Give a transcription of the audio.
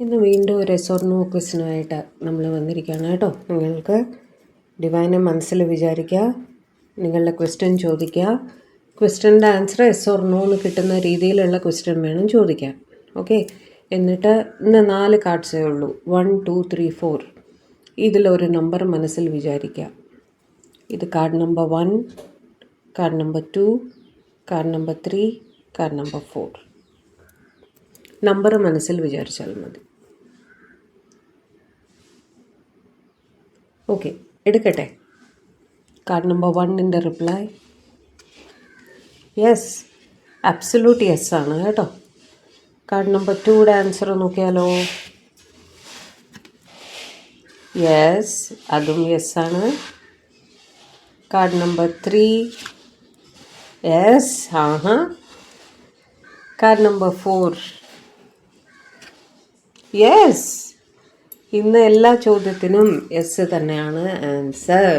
ഇന്ന് വീണ്ടും ഒരു യെസ് ഓർ നോ ക്വസ്റ്റ്യനുമായിട്ട് നമ്മൾ വന്നിരിക്കുകയാണ് കേട്ടോ. നിങ്ങൾക്ക് ഡിവൈനെ മനസ്സിൽ വിചാരിക്കുക, നിങ്ങളുടെ ക്വസ്റ്റ്യൻ ചോദിക്കുക. ക്വസ്റ്റ്യൻ്റെ ആൻസർ യെസ് ഓർ നോ എന്ന് കിട്ടുന്ന രീതിയിലുള്ള ക്വസ്റ്റ്യൻ വേണം ചോദിക്കാൻ. ഓക്കെ, എന്നിട്ട് ഇന്ന് 4 കാർഡ്സേ ഉള്ളൂ. 1 2 3 4. ഇതിലൊരു നമ്പർ മനസ്സിൽ വിചാരിക്കുക. ഇത് card number 1, card number 2, card number 3, card number 4. Number മനസ്സിൽ വിചാരിച്ചാൽ മതി. ഓക്കെ, എടുക്കട്ടെ. കാർഡ് നമ്പർ 1ൻ്റെ റിപ്ലൈ യെസ്, അബ്സല്യൂട്ട് യെസ് ആണ് കേട്ടോ. കാർഡ് നമ്പർ 2യുടെ ആൻസർ നോക്കിയാലോ. യെസ്, അതും യെസ് ആണ്. Card number 3 yes, card number 4 yes. ഇന്ന് എല്ലാ ചോദ്യത്തിനും യെസ് തന്നെയാണ് ആൻസർ.